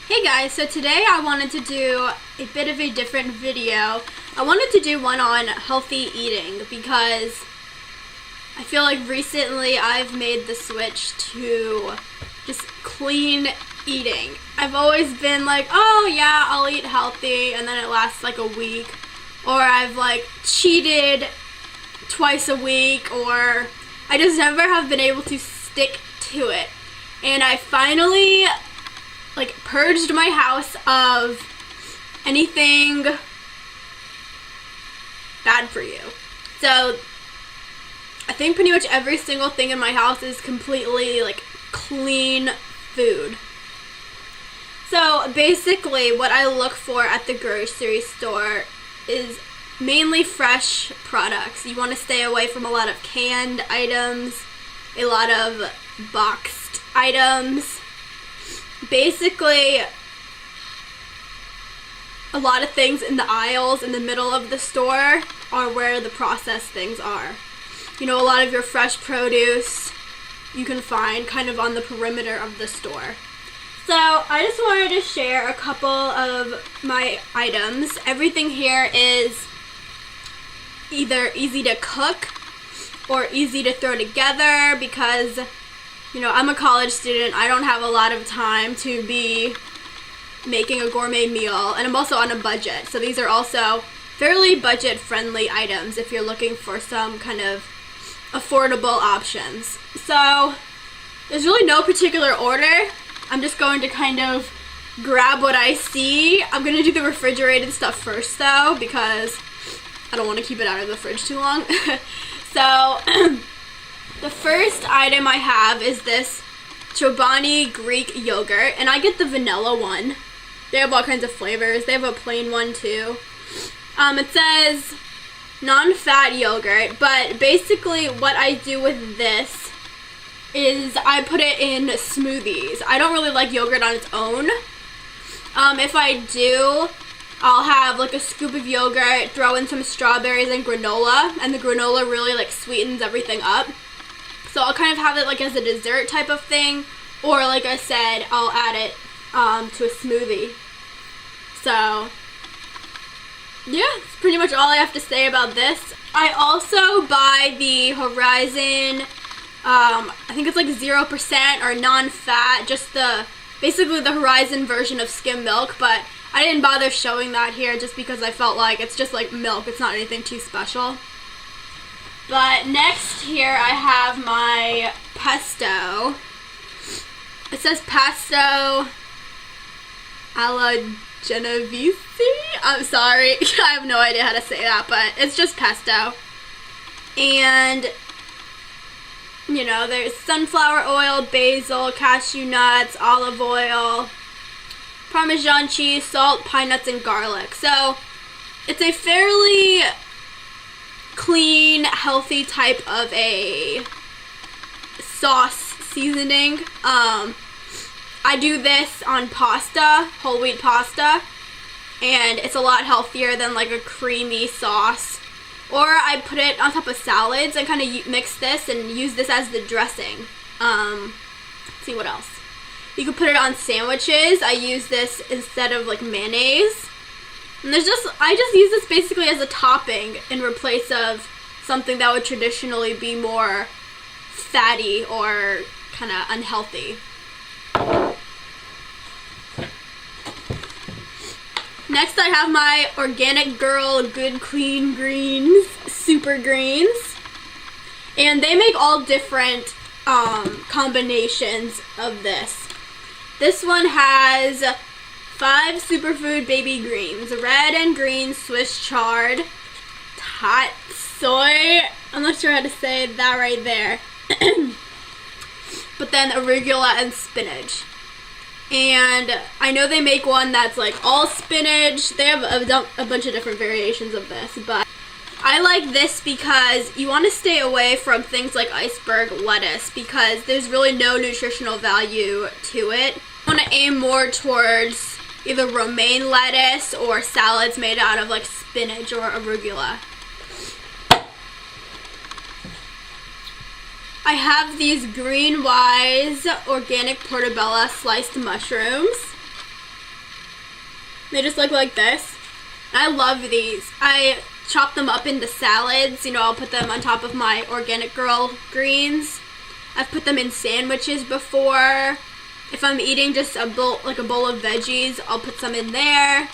Hey guys, so today I wanted to do a bit of a different video. I wanted to do one on healthy eating because I feel like recently I've made the switch to just clean eating. I've always been like, oh yeah, I'll eat healthy, and then it lasts like a week. Or I've like cheated twice a week, or I just never have been able to stick to it. And I finally purged my house of anything bad for you. So I think pretty much every single thing in my house is completely clean food. So basically what I look for at the grocery store is mainly fresh products. You want to stay away from a lot of canned items, a lot of boxed items. Basically, a lot of things in the aisles in the middle of the store are where the processed things are. You know, a lot of your fresh produce you can find kind of on the perimeter of the store. So I just wanted to share a couple of my items. Everything here is either easy to cook or easy to throw together because, you know, I'm a college student. I don't have a lot of time to be making a gourmet meal, and I'm also on a budget. So these are also fairly budget-friendly items if you're looking for some kind of affordable options. So there's really no particular order. I'm just going to kind of grab what I see. I'm going to do the refrigerated stuff first though because I don't want to keep it out of the fridge too long. So the first item I have is this Chobani Greek yogurt, and I get the vanilla one. They have all kinds of flavors. They have a plain one too. It says non-fat yogurt, but basically what I do with this is I put it in smoothies. I don't really like yogurt on its own. If I do, I'll have a scoop of yogurt, throw in some strawberries and granola, and the granola really sweetens everything up. So I'll kind of have it as a dessert type of thing, or like I said, I'll add it to a smoothie. So yeah, that's pretty much all I have to say about this. I also buy the Horizon, I think it's 0% or non-fat, just basically the Horizon version of skim milk, but I didn't bother showing that here just because I felt like it's just like milk. It's not anything too special. But next here I have my pesto. It says pesto alla Genovese. I'm sorry. I have no idea how to say that, but it's just pesto. And, you know, there's sunflower oil, basil, cashew nuts, olive oil, Parmesan cheese, salt, pine nuts, and garlic. So it's a fairly clean, healthy type of a sauce seasoning. I do this on pasta, whole wheat pasta, and it's a lot healthier than a creamy sauce. Or I put it on top of salads and kind of mix this and use this as the dressing. Let's see what else. You can put it on sandwiches. I use this instead of mayonnaise. And I just use this basically as a topping in replace of something that would traditionally be more fatty or kind of unhealthy. Next I have my Organic Girl Good Clean Greens Super Greens. And they make all different combinations of this. This one has 5 superfood baby greens, red and green Swiss chard, soy, I'm not sure how to say that right there, but then arugula and spinach. And I know they make one that's all spinach. They have a bunch of different variations of this, but I like this because you want to stay away from things like iceberg lettuce because there's really no nutritional value to it. I want to aim more towards either romaine lettuce or salads made out of spinach or arugula. I have these Green Wise organic portobello sliced mushrooms. They just look like this. I love these. I chop them up into salads. You know, I'll put them on top of my Organic Girl greens. I've put them in sandwiches before. If I'm eating just a bowl of veggies, I'll put some in there.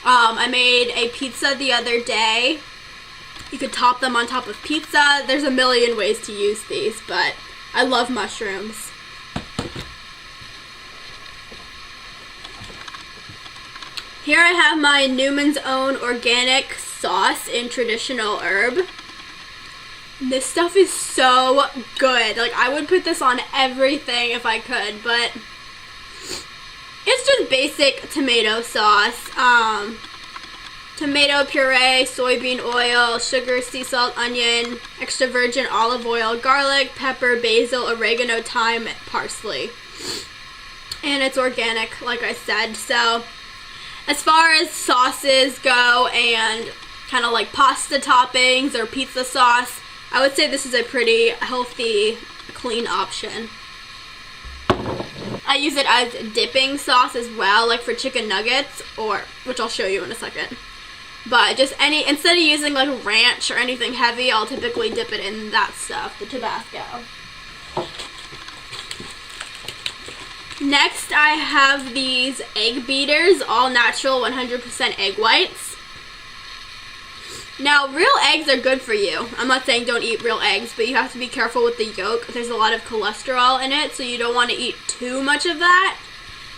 I made a pizza the other day. You could top them on top of pizza. There's a million ways to use these, but I love mushrooms. Here I have my Newman's Own organic sauce in traditional herb. This stuff is so good. Like, I would put this on everything if I could, but it's just basic tomato sauce. Tomato puree, soybean oil, sugar, sea salt, onion, extra virgin olive oil, garlic, pepper, basil, oregano, thyme, parsley. And it's organic, like I said. So as far as sauces go and kind of like pasta toppings or pizza sauce, I would say this is a pretty healthy, clean option. I use it as dipping sauce as well, like for chicken nuggets, which I'll show you in a second. But just instead of using like ranch or anything heavy, I'll typically dip it in that stuff, the Tabasco. Next, I have these egg beaters, all natural 100% egg whites. Now, real eggs are good for you. I'm not saying don't eat real eggs, but you have to be careful with the yolk. There's a lot of cholesterol in it, so you don't want to eat too much of that.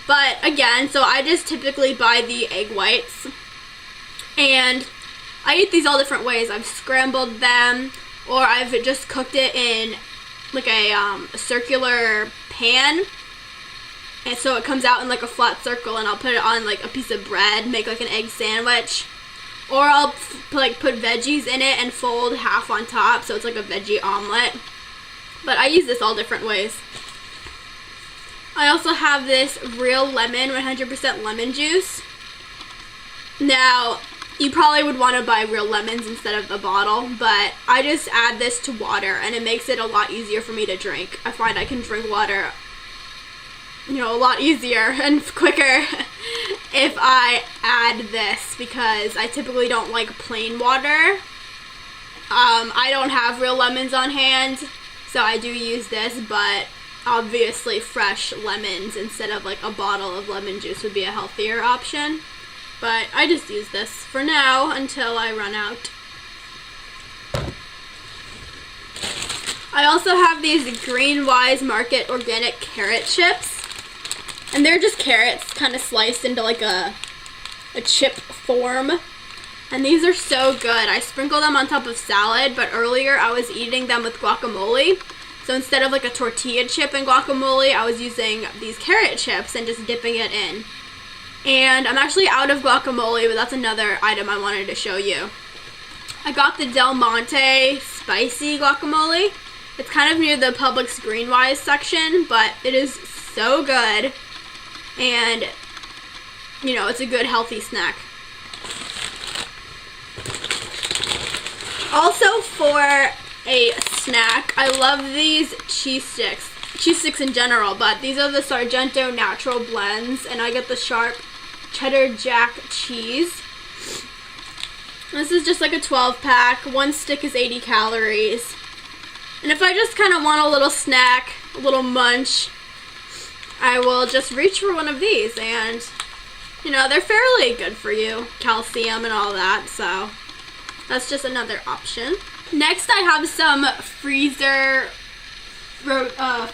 But again, so I just typically buy the egg whites. And I eat these all different ways. I've scrambled them, or I've just cooked it in like a circular pan. And so it comes out in like a flat circle, and I'll put it on like a piece of bread, make like an egg sandwich. Or I'll put veggies in it and fold half on top, so it's like a veggie omelet. But I use this all different ways. I also have this real lemon, 100% lemon juice. Now, you probably would want to buy real lemons instead of the bottle, but I just add this to water, and it makes it a lot easier for me to drink. I find I can drink water, a lot easier and quicker if I add this, because I typically don't like plain water. I don't have real lemons on hand, so I do use this, but obviously fresh lemons instead of like a bottle of lemon juice would be a healthier option. But I just use this for now until I run out. I also have these Greenwise Market organic carrot chips. And they're just carrots kind of sliced into like a chip form. And these are so good. I sprinkle them on top of salad, but earlier I was eating them with guacamole. So instead of like a tortilla chip and guacamole, I was using these carrot chips and just dipping it in. And I'm actually out of guacamole, but that's another item I wanted to show you. I got the Del Monte spicy guacamole. It's kind of near the Publix Greenwise section, but it is so good. And, it's a good healthy snack. Also for a snack, I love these cheese sticks. Cheese sticks in general, but these are the Sargento Natural Blends, and I get the sharp cheddar jack cheese. This is just like a 12-pack. One stick is 80 calories. And if I just kind of want a little snack, a little munch, I will just reach for one of these, and they're fairly good for you, calcium and all that, so that's just another option. Next, I have some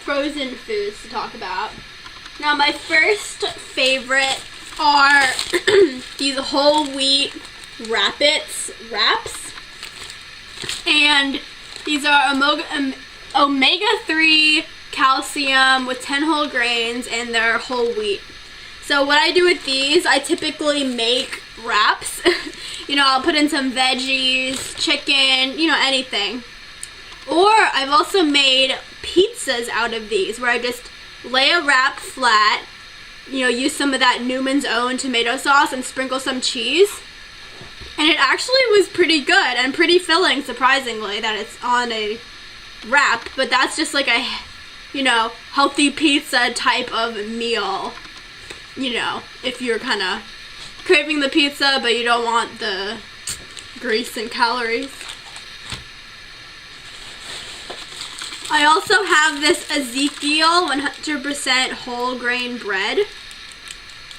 frozen foods to talk about. Now, my first favorite are these whole wheat wraps, and these are omega-3 calcium with 10 whole grains, and they're whole wheat. So what I do with these, I typically make wraps. I'll put in some veggies, chicken, anything. Or I've also made pizzas out of these, where I just lay a wrap flat, use some of that Newman's Own tomato sauce and sprinkle some cheese. And it actually was pretty good and pretty filling, surprisingly, that it's on a wrap. But that's just like a, healthy pizza type of meal, if you're kind of craving the pizza, but you don't want the grease and calories. I also have this Ezekiel 100% whole grain bread,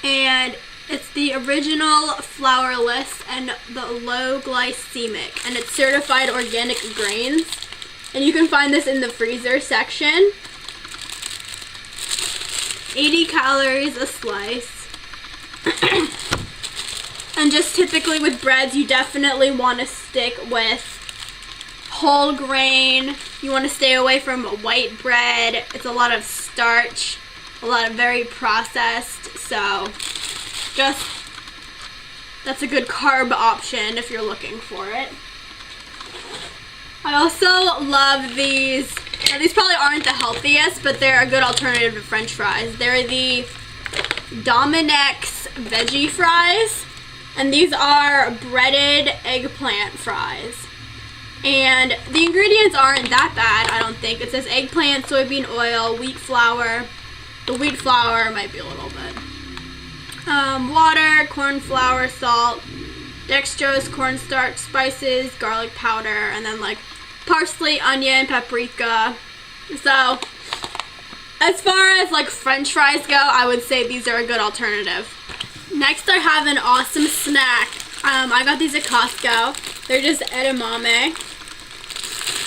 and it's the original flourless and the low glycemic, and it's certified organic grains, and you can find this in the freezer section. 80 calories a slice. And just typically with breads, you definitely want to stick with whole grain. You want to stay away from white bread. It's a lot of starch, a lot of very processed, so that's a good carb option if you're looking for it. I also love these. Now, these probably aren't the healthiest, but they're a good alternative to French fries. They're the Dominex veggie fries, and these are breaded eggplant fries. And the ingredients aren't that bad, I don't think. It says eggplant, soybean oil, wheat flour. The wheat flour might be a little bit. Water, corn flour, salt, dextrose, cornstarch, spices, garlic powder, and then like parsley, onion, paprika. So, as far as like French fries go, I would say these are a good alternative. Next, I have an awesome snack. I got these at Costco. They're just edamame,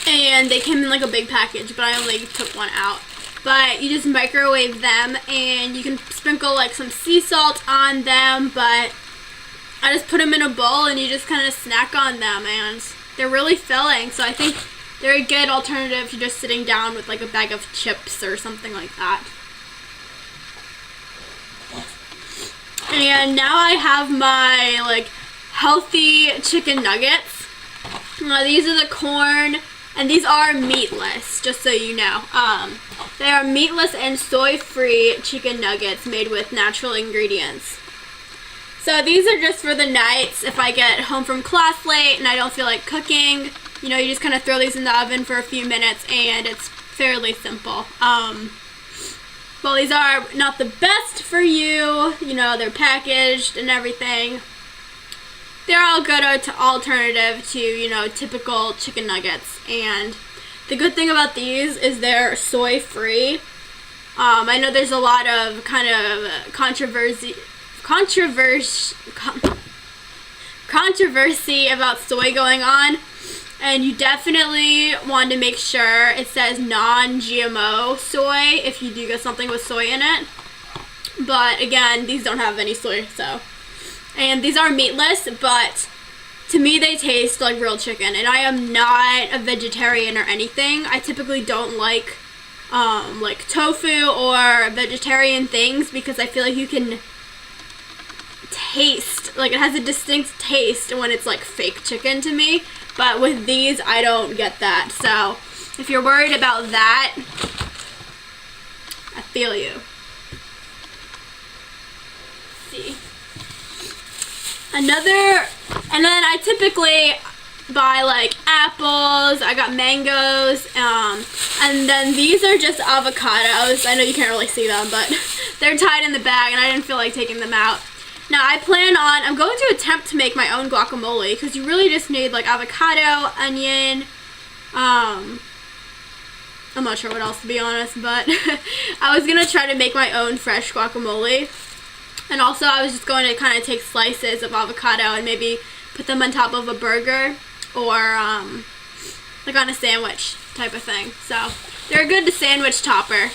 and they came in like a big package, but I only took one out. But you just microwave them, and you can sprinkle like some sea salt on them, but I just put them in a bowl and you just kind of snack on them, and they're really filling, so I think they're a good alternative to just sitting down with like a bag of chips or something like that. And now I have my like healthy chicken nuggets. These are the corn, and these are meatless, just so you know. They are meatless and soy-free chicken nuggets made with natural ingredients. So these are just for the nights if I get home from class late and I don't feel like cooking. You know, you just kind of throw these in the oven for a few minutes, and it's fairly simple. Well, these are not the best for you. You know, they're packaged and everything. They're all good alternative to, you know, typical chicken nuggets. And the good thing about these is they're soy-free. I know there's a lot of kind of controversy about soy going on, and you definitely want to make sure it says non-GMO soy if you do get something with soy in it. But again, these don't have any soy, so. And these are meatless, but to me they taste like real chicken, and I am not a vegetarian or anything. I typically don't like tofu or vegetarian things because I feel like you can taste, like it has a distinct taste when it's like fake chicken to me, but with these I don't get that. So if you're worried about that, I feel you. Let's see. And then I typically buy like apples, I got mangoes, and then these are just avocados. I know you can't really see them, but they're tied in the bag and I didn't feel like taking them out. Now I'm going to attempt to make my own guacamole, because you really just need like avocado, onion, I'm not sure what else to be honest, but I was going to try to make my own fresh guacamole. And also I was just going to kind of take slices of avocado and maybe put them on top of a burger or like on a sandwich type of thing. So they're a good sandwich topper.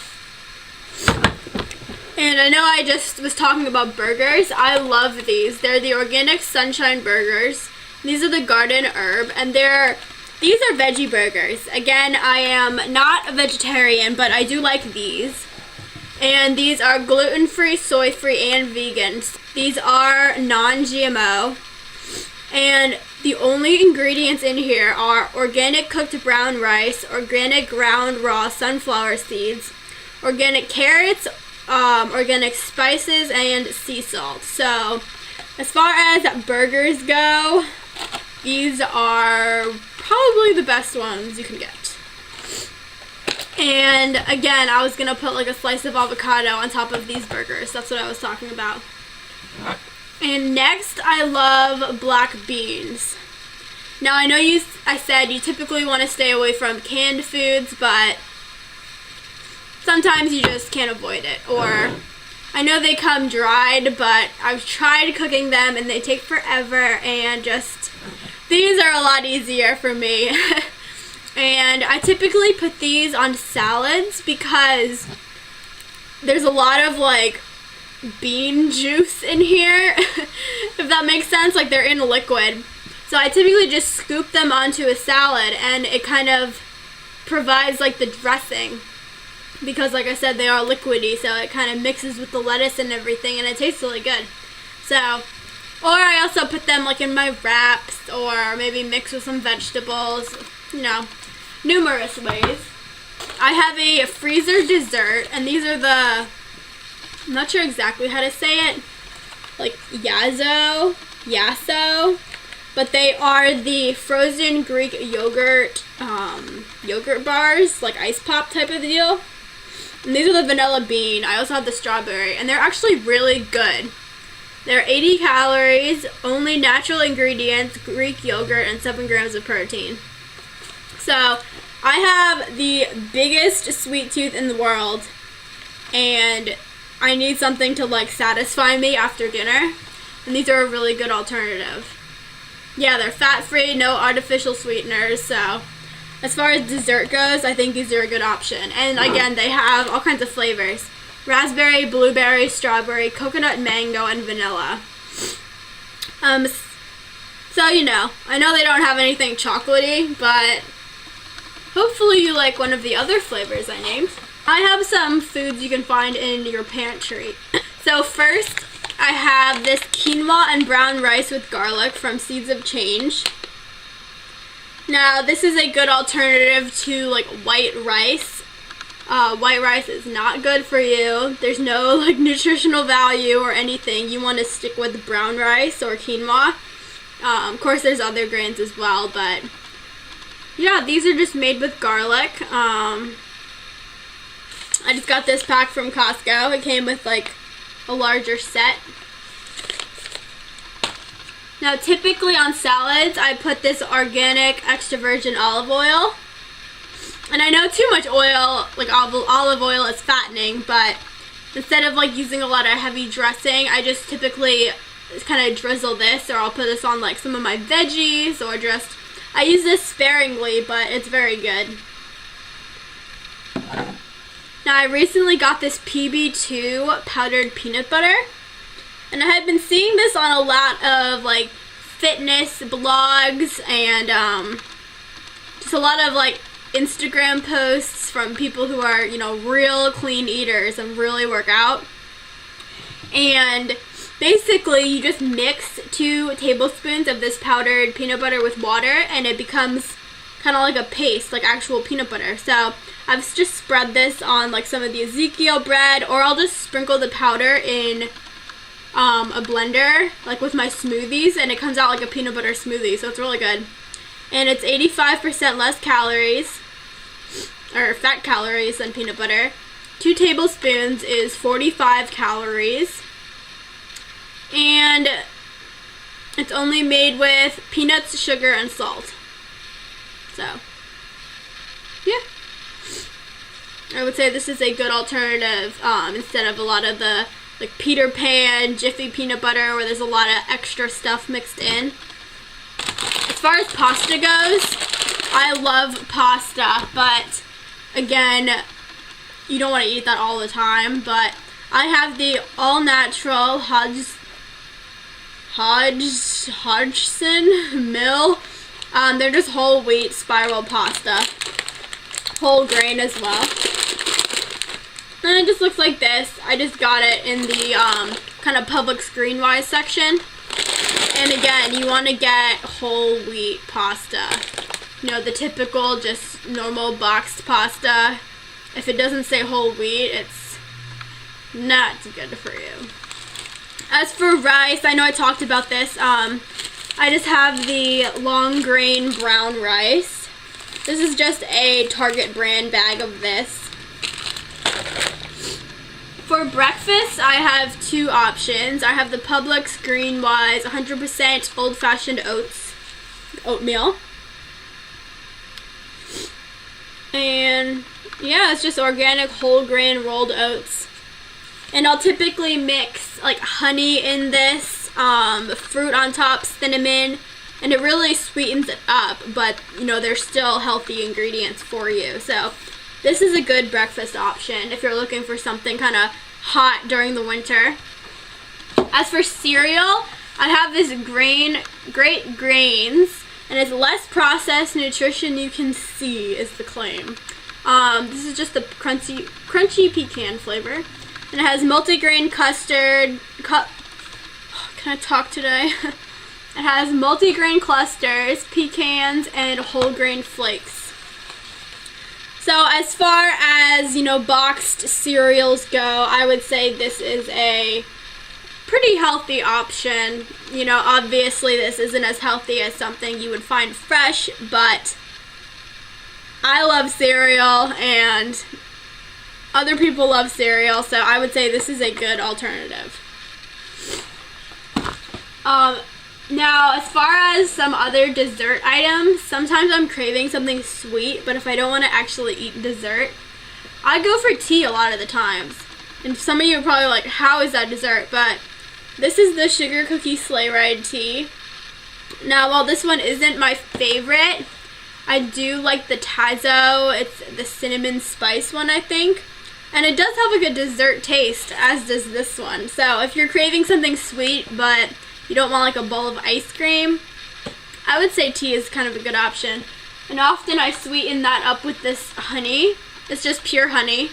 And I know I just was talking about burgers. I love these. They're the Organic Sunshine Burgers. These are the garden herb, and these are veggie burgers. Again, I am not a vegetarian, but I do like these. And these are gluten-free, soy-free, and vegan. These are non-GMO. And the only ingredients in here are organic cooked brown rice, organic ground raw sunflower seeds, organic carrots, organic spices, and sea salt. So as far as burgers go, these are probably the best ones you can get. And again, I was gonna put like a slice of avocado on top of these burgers. That's what I was talking about. And next, I love black beans. Now, I know I said you typically want to stay away from canned foods, but sometimes you just can't avoid it. Or, I know they come dried, but I've tried cooking them and they take forever, and just, these are a lot easier for me. And I typically put these on salads because there's a lot of like bean juice in here, if that makes sense. Like, they're in liquid. So I typically just scoop them onto a salad, and it kind of provides like the dressing, because like I said, they are liquidy, so it kind of mixes with the lettuce and everything, and it tastes really good. So, or I also put them like in my wraps, or maybe mix with some vegetables, you know, numerous ways. I have a freezer dessert, and these are the, I'm not sure exactly how to say it, like yasso, but they are the frozen Greek yogurt bars, like ice pop type of deal. And these are the vanilla bean. I also have the strawberry, and they're actually really good. They're 80 calories, only natural ingredients, Greek yogurt, and 7 grams of protein. So, I have the biggest sweet tooth in the world, and I need something to like satisfy me after dinner, and these are a really good alternative. Yeah, they're fat-free, no artificial sweeteners, so as far as dessert goes, I think these are a good option. And again, they have all kinds of flavors: raspberry, blueberry, strawberry, coconut, mango, and vanilla. So, you know, I know they don't have anything chocolatey, but hopefully you like one of the other flavors I named. I have some foods you can find in your pantry. So first, I have this quinoa and brown rice with garlic from Seeds of Change. Now, this is a good alternative to like white rice. White rice is not good for you. There's no like nutritional value or anything. You want to stick with brown rice or quinoa. Of course, there's other grains as well, but yeah, these are just made with garlic. I just got this pack from Costco. It came with like a larger set. Now, typically on salads, I put this organic extra virgin olive oil. And I know too much oil, like olive oil, is fattening, but instead of like using a lot of heavy dressing, I just typically kind of drizzle this, or I'll put this on like some of my veggies, or just, I use this sparingly, but it's very good. Now, I recently got this PB2 powdered peanut butter, and I had been seeing this on a lot of like fitness blogs and just a lot of like Instagram posts from people who are, you know, real clean eaters and really work out. And basically, you just mix 2 tablespoons of this powdered peanut butter with water, and it becomes kind of like a paste, like actual peanut butter. So I've just spread this on like some of the Ezekiel bread, or I'll just sprinkle the powder in a blender, like with my smoothies, and it comes out like a peanut butter smoothie, so it's really good. And it's 85% less calories, or fat calories, than peanut butter. 2 tablespoons is 45 calories. And it's only made with peanuts, sugar, and salt. So, yeah. I would say this is a good alternative instead of a lot of the like Peter Pan, Jiffy peanut butter, where there's a lot of extra stuff mixed in. As far as pasta goes, I love pasta, but again, you don't want to eat that all the time. But I have the all-natural Hodgson Mill. They're just whole wheat spiral pasta, whole grain as well. And it just looks like this. I just got it in the kind of Publix Greenwise section. And again, you want to get whole wheat pasta. You know, the typical, just normal boxed pasta. If it doesn't say whole wheat, it's not good for you. As for rice, I know I talked about this. I just have the long grain brown rice. This is just a Target brand bag of this. For breakfast, I have two options. I have the Publix Green Wise 100% old-fashioned oatmeal. And yeah, it's just organic whole grain rolled oats. And I'll typically mix like honey in this, fruit on top, cinnamon, and it really sweetens it up, but you know, there's still healthy ingredients for you. So this is a good breakfast option if you're looking for something kind of hot during the winter. As for cereal, I have this Great Grains, and it's less processed nutrition you can see is the claim. This is just the crunchy pecan flavor, and it has multigrain custard. Can I talk today? It has multigrain clusters, pecans, and whole grain flakes. So as far as, you know, boxed cereals go, I would say this is a pretty healthy option. You know, obviously this isn't as healthy as something you would find fresh, but I love cereal and other people love cereal, so I would say this is a good alternative. Now, as far as some other dessert items, sometimes I'm craving something sweet, but if I don't want to actually eat dessert, I go for tea a lot of the times. And some of you are probably like, how is that dessert? But this is the Sugar Cookie Sleigh Ride tea. Now, while this one isn't my favorite, I do like the Tazo. It's the cinnamon spice one, I think. And it does have like a dessert taste, as does this one. So if you're craving something sweet, but you don't want like a bowl of ice cream, I would say tea is kind of a good option. And often I sweeten that up with this honey. It's just pure honey.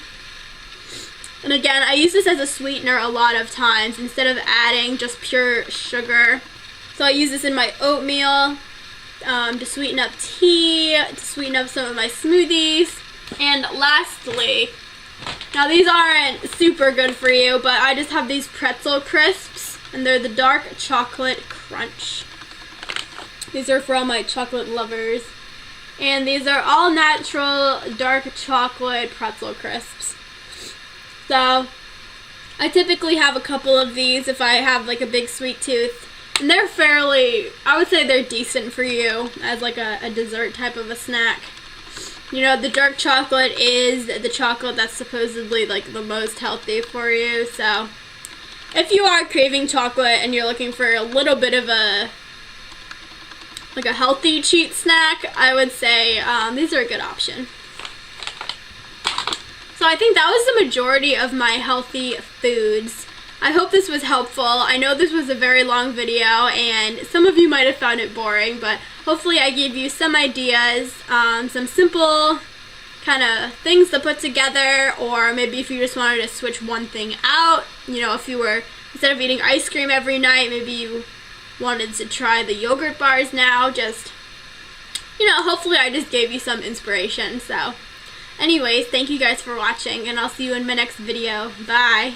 And again, I use this as a sweetener a lot of times instead of adding just pure sugar. So I use this in my oatmeal, to sweeten up tea, to sweeten up some of my smoothies. And lastly, now these aren't super good for you, but I just have these pretzel crisps, and they're the dark chocolate crunch. These are for all my chocolate lovers. And these are all natural dark chocolate pretzel crisps. So I typically have a couple of these if I have like a big sweet tooth. And they're fairly, I would say they're decent for you as like a dessert type of a snack. You know, the dark chocolate is the chocolate that's supposedly like the most healthy for you. So if you are craving chocolate and you're looking for a little bit of a healthy cheat snack, I would say these are a good option. So I think that was the majority of my healthy foods. I hope this was helpful. I know this was a very long video and some of you might have found it boring, but hopefully I gave you some ideas, some simple kind of things to put together, or maybe if you just wanted to switch one thing out, you know, if you were, instead of eating ice cream every night, maybe you wanted to try the yogurt bars now. Just, you know, hopefully I just gave you some inspiration. So anyways, thank you guys for watching, and I'll see you in my next video. Bye.